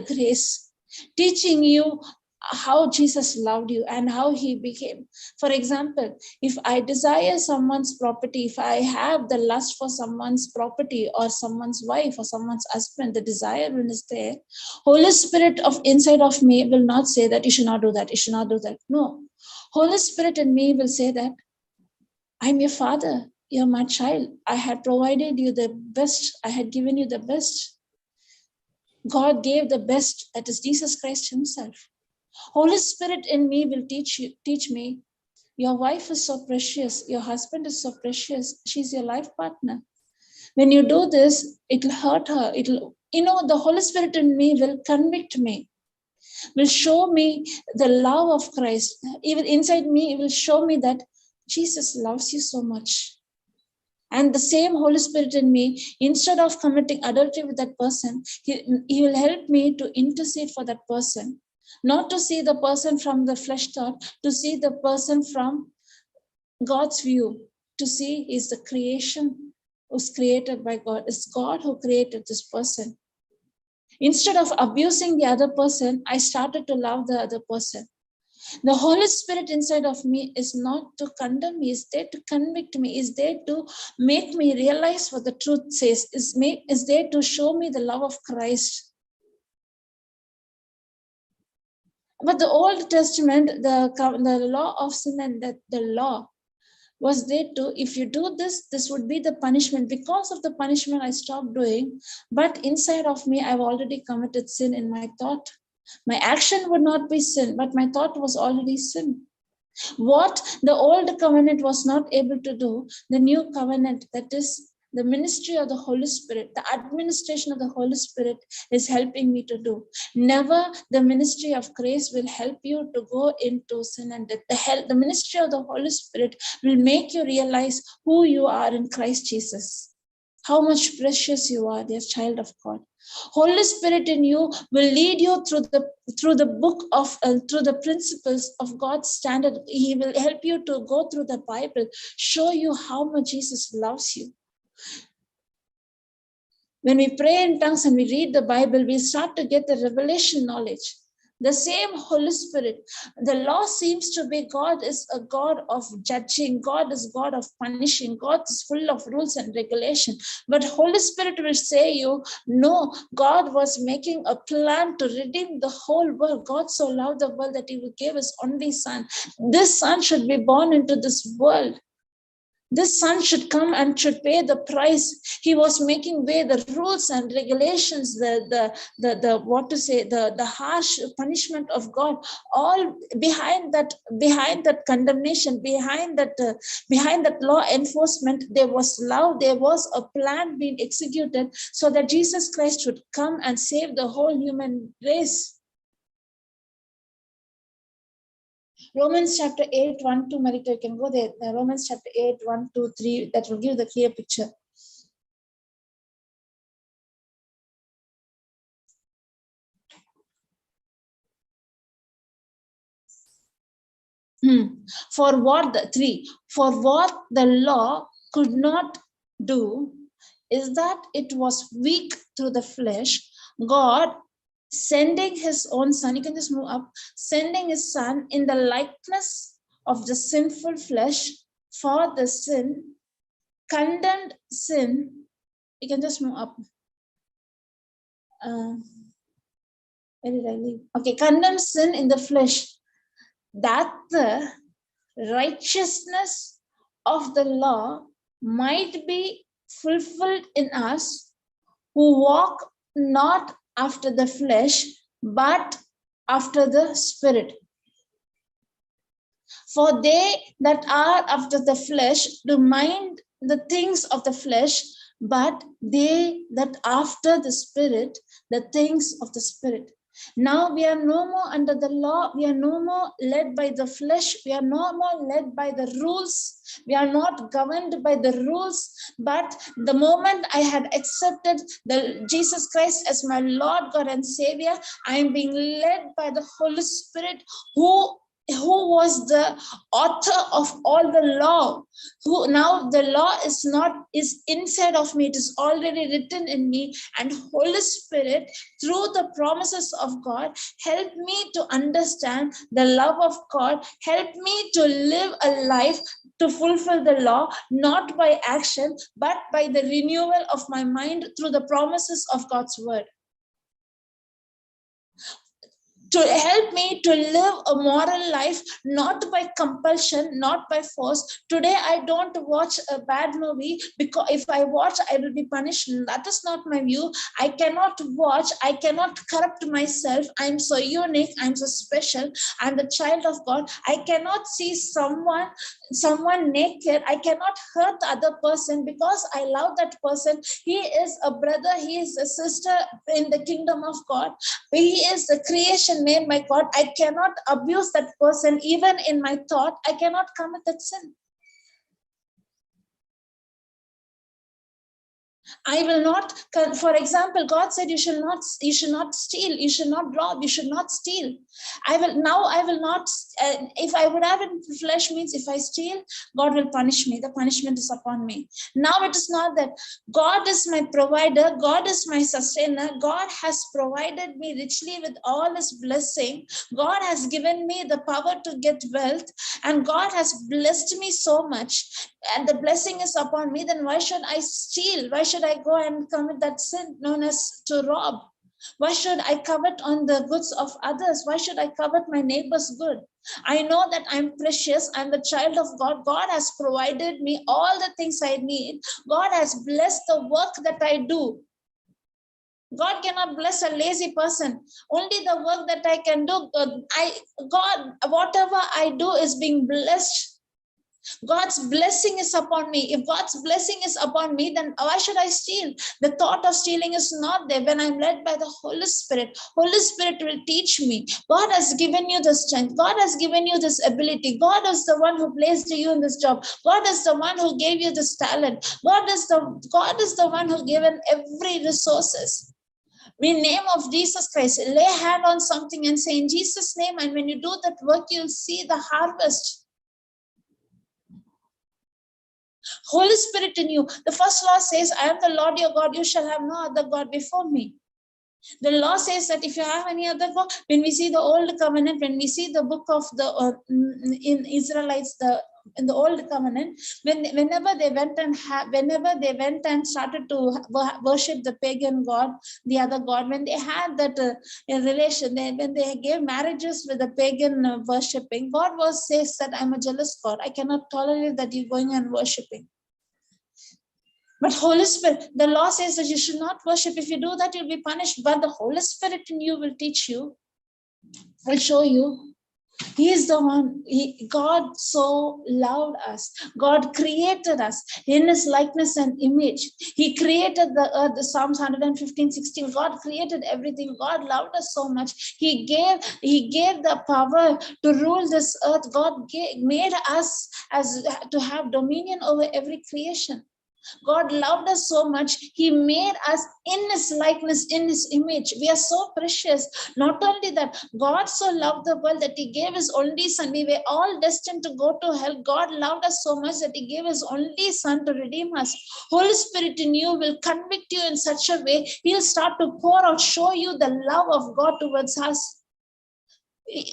grace, teaching you how Jesus loved you and how he became. For example, if I desire someone's property, if I have the lust for someone's property or someone's wife or someone's husband, the desire when is there, Holy Spirit of inside of me will not say that you should not do that, you should not do that. No, Holy Spirit in me will say that I'm your father, you're my child. I had provided you the best. I had given you the best. God gave the best, that is Jesus Christ himself. Holy Spirit in me will teach me, your wife is so precious, your husband is so precious, she's your life partner. When you do this, it'll hurt her. The Holy Spirit in me will convict me, will show me the love of Christ. Even inside me, it will show me that Jesus loves you so much. And the same Holy Spirit in me, instead of committing adultery with that person, he will help me to intercede for that person. Not to see the person from the flesh thought, to see the person from God's view, to see is the creation was created by God. It's God who created this person. Instead of abusing the other person, I started to love the other person. The Holy Spirit inside of me is not to condemn me, is there to convict me, is there to make me realize what the truth says, is there to show me the love of Christ. But the Old Testament, the law of sin and the law was there to, if you do this, this would be the punishment. Because of the punishment, I stopped doing. But inside of me, I've already committed sin in my thought. My action would not be sin, but my thought was already sin. What the old covenant was not able to do, the new covenant, that is the ministry of the Holy Spirit, the administration of the Holy Spirit is helping me to do. Never the ministry of grace will help you to go into sin and death. The ministry of the Holy Spirit will make you realize who you are in Christ Jesus. How much precious you are, dear child of God. Holy Spirit in you will lead you through the book of through the principles of God's standard. He will help you to go through the Bible, show you how much Jesus loves you. When we pray in tongues and we read the Bible, we start to get the revelation knowledge. The same Holy Spirit. The law seems to be God is a God of judging. God is God of punishing. God is full of rules and regulation. But Holy Spirit will say you, no, God was making a plan to redeem the whole world. God so loved the world that he would give his only son. This son should be born into this world. This son should come and should pay the price. He was making way, the rules and regulations, the harsh punishment of God. All behind that condemnation, behind that law enforcement, there was love. There was a plan being executed so that Jesus Christ would come and save the whole human race. Romans chapter 8, 1 to Marita, you can go there. Romans chapter 8, 1, 2, 3, that will give the clear picture. For what the law could not do is that it was weak through the flesh. God sending his own son, you can just move up, sending his son in the likeness of the sinful flesh for the sin, condemned sin, you can just move up. Where did I leave? Okay, condemned sin in the flesh, that the righteousness of the law might be fulfilled in us who walk not after the flesh, but after the Spirit. For they that are after the flesh do mind the things of the flesh, but they that after the Spirit, the things of the Spirit. Now we are no more under the law. We are no more led by the flesh. We are no more led by the rules. We are not governed by the rules. But the moment I had accepted Jesus Christ as my Lord, God, and Savior, I am being led by the Holy Spirit, who who was the author of all the law, who now the law is inside of me, it is already written in me. And Holy Spirit, through the promises of God, help me to understand the love of God, help me to live a life to fulfill the law, not by action, but by the renewal of my mind through the promises of God's word. To help me to live a moral life, not by compulsion, not by force. Today, I don't watch a bad movie because if I watch, I will be punished. That is not my view. I cannot watch, I cannot corrupt myself. I'm so unique, I'm so special. I'm the child of God. I cannot see someone naked. I cannot hurt the other person because I love that person. He is a brother, he is a sister in the kingdom of God. He is the creation made by God. I cannot abuse that person. Even in my thought, I cannot commit that sin. I will not, for example, God said you should not steal, you should not rob, you should not steal. I will not, if I would have in flesh means if I steal, God will punish me. The punishment is upon me. Now it is not that. God is my provider, God is my sustainer. God has provided me richly with all his blessing. God has given me the power to get wealth, and God has blessed me so much, and the blessing is upon me. Then why should I steal? Why should I go and commit that sin known as to rob? Why should I covet on the goods of others? Why should I covet my neighbor's good? I know that I'm precious. I'm the child of God. God has provided me all the things I need. God has blessed the work that I do. God cannot bless a lazy person. Only the work that I can do, God, whatever I do is being blessed. God's blessing is upon me. If God's blessing is upon me, then why should I steal? The thought of stealing is not there. When I'm led by the Holy Spirit will teach me. God has given you the strength. God has given you this ability. God is the one who placed you in this job. God is the one who gave you this talent. God is the one who given every resources. In name of Jesus Christ, lay hand on something and say in Jesus' name, and when you do that work, you'll see the harvest. Holy Spirit in you. The first law says, I am the Lord your God, you shall have no other God before me. The law says that if you have any other God, when we see the old covenant, when we see the book of the in Israelites, in the old covenant, whenever they went and started to worship the pagan god, the other god, when they had that relation, when they gave marriages with the pagan worshipping, God says that I'm a jealous God. I cannot tolerate that you're going and worshipping. But Holy Spirit, the law says that you should not worship. If you do that, you'll be punished. But the Holy Spirit in you will teach you, will show you. He is the one. God so loved us. God created us in his likeness and image. He created the earth, the Psalms 115:16. God created everything. God loved us so much. He gave the power to rule this earth. God made us as to have dominion over every creation. God loved us so much. He made us in his likeness, in his image. We are so precious. Not only that, God so loved the world that he gave his only son. We were all destined to go to hell. God loved us so much that he gave his only son to redeem us. Holy Spirit in you will convict you in such a way. He'll start to pour out, show you the love of God towards us.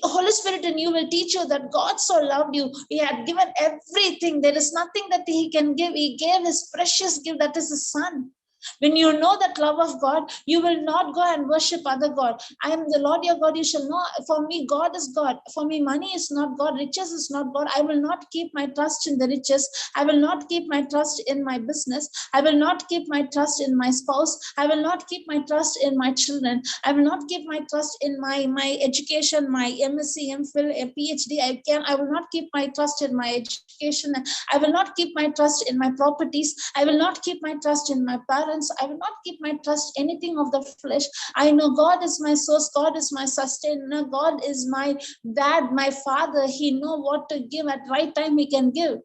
Holy Spirit in you will teach you that God so loved you. He had given everything. There is nothing that he can give. He gave his precious gift, that is his son. When you know that love of God, you will not go and worship other God. I am the Lord your God. You shall know. For me, God is God. For me, money is not God. Riches is not God. I will not keep my trust in the riches. I will not keep my trust in my business. I will not keep my trust in my spouse. I will not keep my trust in my children. I will not keep my trust in my education, my MSc, MPhil, PhD. I will not keep my trust in my education. I will not keep my trust in my properties. I will not keep my trust in my parents. I will not keep my trust anything of the flesh. I know God is my source. God is my sustainer. God is my dad, my father. He knows what to give at right time. He can give.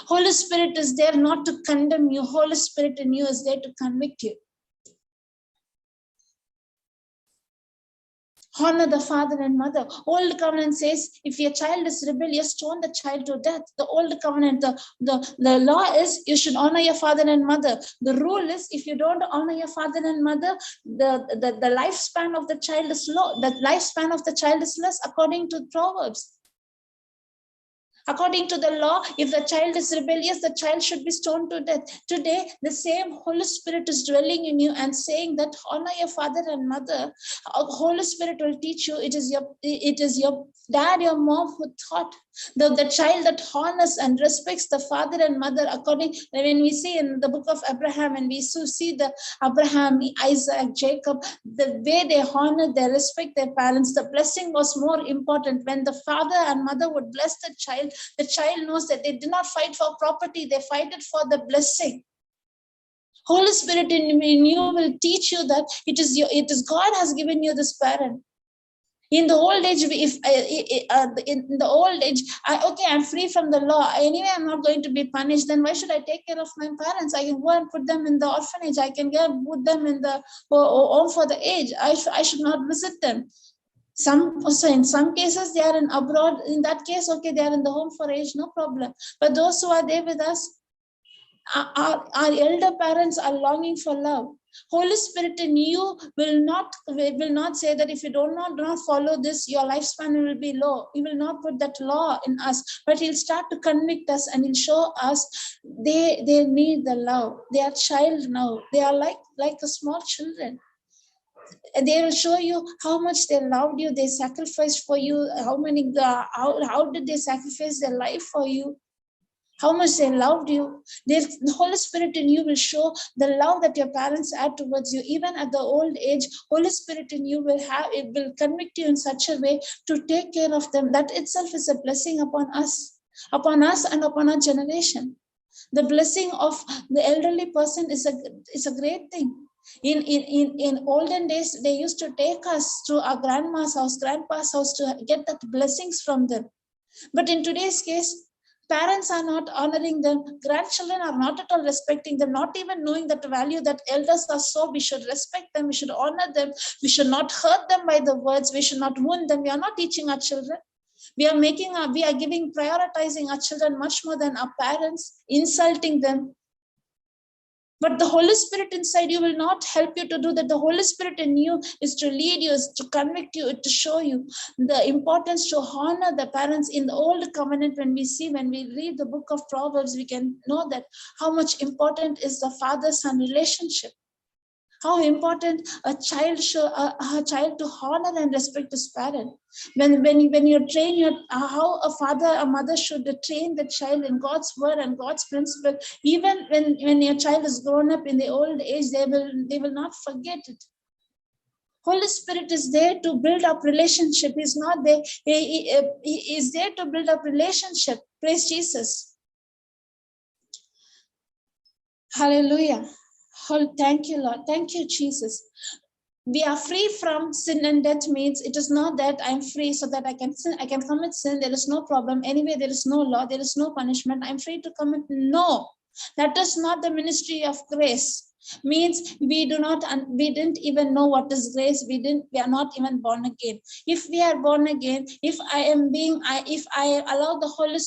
Holy Spirit is there not to condemn you. Holy Spirit in you is there to convict you. Honor the father and mother. Old covenant says, if your child is rebellious, stone the child to death. The old covenant, the law is you should honor your father and mother. The rule is if you don't honor your father and mother, the lifespan of the child is low. The lifespan of the child is less, according to Proverbs. According to the law, if the child is rebellious, the child should be stoned to death. Today, the same Holy Spirit is dwelling in you and saying that honor your father and mother. Holy Spirit will teach you. It is your dad, your mom who taught. The child that honors and respects the father and mother, according when we see in the book of Abraham, and we see the Abraham, Isaac, Jacob, the way they honor, they respect their parents. The blessing was more important. When the father and mother would bless the child knows that they did not fight for property, they fight it for the blessing. Holy Spirit in you will teach you that it is God has given you this parent. In the old age, I'm free from the law. Anyway, I'm not going to be punished. Then why should I take care of my parents? I can go and put them in the orphanage. I can go and put them in the home for the aged. I should not visit them. In some cases, they are in abroad. In that case, okay, they are in the home for age, no problem. But those who are there with us, our elder parents are longing for love. Holy Spirit in you will not say that if you do not follow this, your lifespan will be low. He will not put that law in us, but he'll start to convict us and he'll show us they need the love. They are child now. They are like the small children. And they will show you how much they loved you. They sacrificed for you. How did they sacrifice their life for you? How much they loved you. The Holy Spirit in you will show the love that your parents had towards you. Even at the old age, Holy Spirit in you will convict you in such a way to take care of them. That itself is a blessing upon us and upon our generation. The blessing of the elderly person is a great thing. In olden days, they used to take us to our grandma's house, grandpa's house to get that blessings from them. But in today's case, parents are not honoring them. Grandchildren are not at all respecting them, not even knowing that value that elders are so. We should respect them. We should honor them. We should not hurt them by the words. We should not wound them. We are not teaching our children. We are prioritizing our children much more than our parents, insulting them. But the Holy Spirit inside you will not help you to do that. The Holy Spirit in you is to lead you, is to convict you, to show you the importance to honor the parents. In the old covenant, when we read the book of Proverbs, we can know that how much important is the father-son relationship. How important a child to honor and respect his parent. When you train how a father or mother should train the child in God's word and God's principle, even when your child is grown up in the old age, they will not forget it. Holy Spirit is there to build up relationship. He's not there. He is there to build up relationship. Praise Jesus. Hallelujah. Thank you, Lord. Thank you, Jesus. We are free from sin and death means it is not that I'm free so that I can sin. I can commit sin. There is no problem. Anyway, there is no law. There is no punishment. I'm free to commit. No, that is not the ministry of grace. Means we didn't even know what is grace. We are not even born again. If we are born again, if I allow the Holy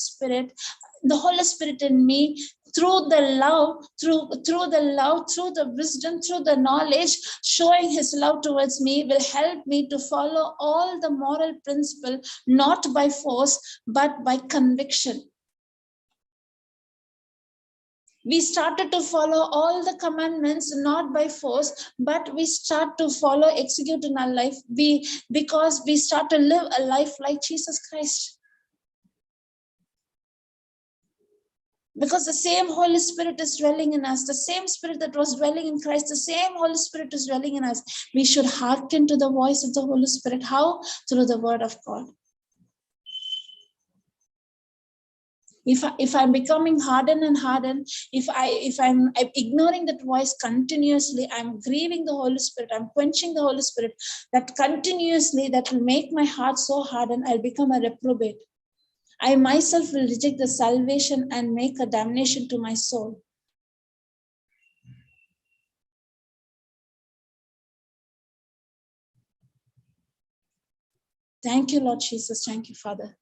Spirit in me, through the love, through the wisdom, through the knowledge, showing his love towards me will help me to follow all the moral principle, not by force, but by conviction. We started to follow all the commandments, not by force, but we start to execute in our life, because we start to live a life like Jesus Christ. Because the same Holy Spirit is dwelling in us, the same Spirit that was dwelling in Christ, the same Holy Spirit is dwelling in us. We should hearken to the voice of the Holy Spirit. How? Through the word of God. If I'm becoming hardened and hardened, if I'm ignoring that voice continuously, I'm grieving the Holy Spirit, I'm quenching the Holy Spirit, that continuously, that will make my heart so hardened, I'll become a reprobate. I myself will reject the salvation and make a damnation to my soul. Thank you, Lord Jesus. Thank you, Father.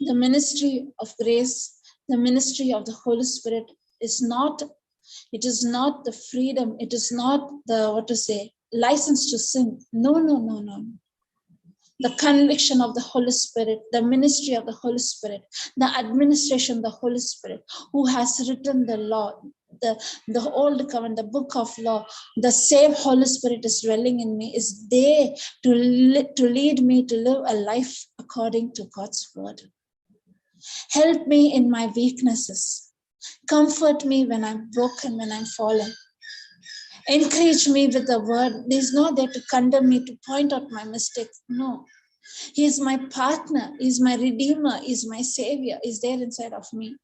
The ministry of grace, the ministry of the Holy Spirit is not, it is not the freedom, it is not the, license to sin. No. The conviction of the Holy Spirit, the ministry of the Holy Spirit, the administration of the Holy Spirit, who has written the law, the old covenant, the book of law, the same Holy Spirit is dwelling in me, is there to lead me to live a life according to God's word. Help me in my weaknesses. Comfort me when I'm broken, when I'm fallen. Encourage me with the word. He's not there to condemn me, to point out my mistakes. No. He is my partner. He's my redeemer. He's my savior. He's there inside of me.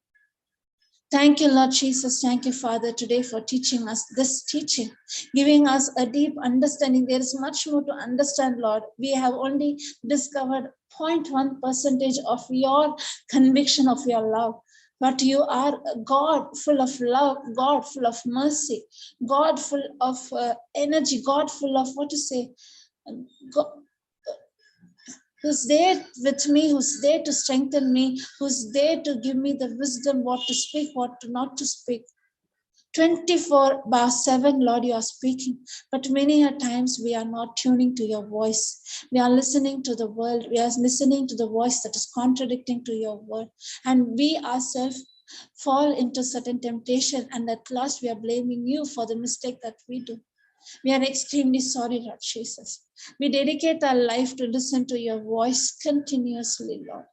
Thank you, Lord Jesus. Thank you, Father, today for teaching us this teaching, giving us a deep understanding. There is much more to understand, Lord. We have only discovered 0.1% of your conviction of your love. But you are a God full of love, God full of mercy, God full of energy, God full of God, who's there with me, who's there to strengthen me, who's there to give me the wisdom, what to speak, what to not to speak. 24/7, Lord, you are speaking. But many a times we are not tuning to your voice. We are listening to the world. We are listening to the voice that is contradicting to your word. And we ourselves fall into certain temptation. And at last we are blaming you for the mistake that we do. We are extremely sorry, Lord Jesus. We dedicate our life to listen to your voice continuously, Lord.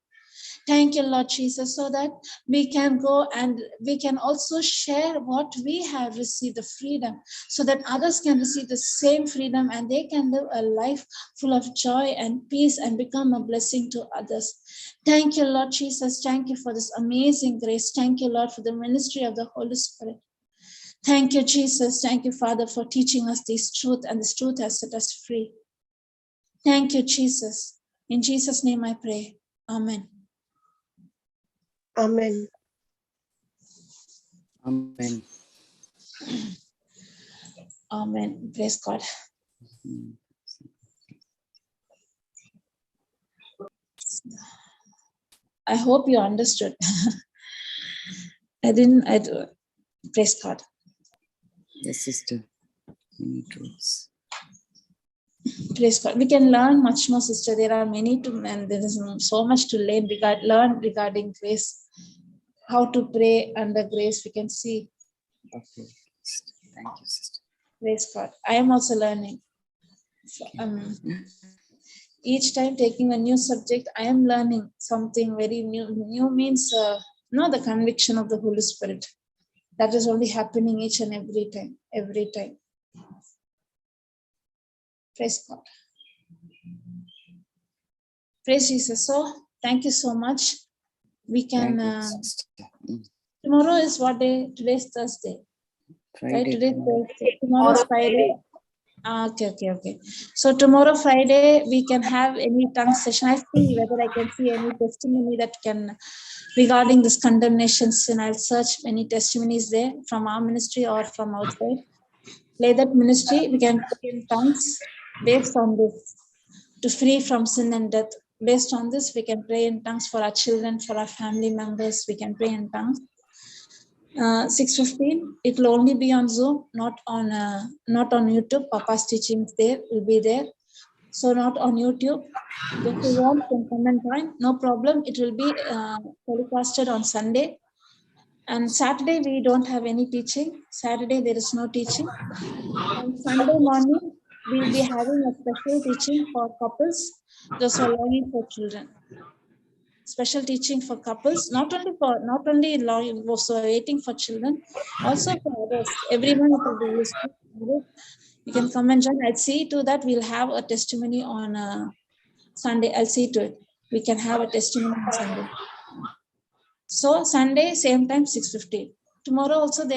Thank you, Lord Jesus, so that we can go and we can also share what we have received, the freedom, so that others can receive the same freedom and they can live a life full of joy and peace and become a blessing to others. Thank you, Lord Jesus. Thank you for this amazing grace. Thank you, Lord, for the ministry of the Holy Spirit. Thank you, Jesus. Thank you, Father, for teaching us this truth, and this truth has set us free. Thank you, Jesus. In Jesus' name I pray. Amen. Amen. Amen. Amen. Praise God. I hope you understood. I do. Praise God. Yes, sister. Many truths. Praise God. We can learn much more, sister. There are many and there is so much to learn regarding grace. How to pray under grace, we can see. Okay. Thank you, sister. Praise God. I am also learning. Each time taking a new subject, I am learning something very new. New means the conviction of the Holy Spirit. That is only happening each and every time. Every time. Praise God. Praise Jesus. So, thank you so much. We can. Tomorrow is what day? Today is Thursday. Friday. Right? Today is Thursday. Tomorrow is Friday. Okay. So tomorrow, Friday, we can have any tongue session. I see whether I can see any testimony that can, regarding this condemnation sin. I'll search many testimonies there from our ministry or from outside. Play that ministry, we can pray in tongues based on this, to free from sin and death. Based on this, we can pray in tongues for our children, for our family members. We can pray in tongues. 6:15. It will only be on Zoom, not on YouTube. Papa's teachings there will be there, so not on YouTube. If you want, can come and join. No problem. It will be telecasted on Sunday. And Saturday we don't have any teaching. Saturday there is no teaching. On Sunday morning we'll be having a special teaching for couples, those who are longing for children. Special teaching for couples, not only longing, also waiting for children, also for others. Everyone will be useful. You can come and join. I'll see to that we'll have a testimony on Sunday. I'll see to it. We can have a testimony on Sunday. So Sunday, same time, 6:15. Tomorrow also there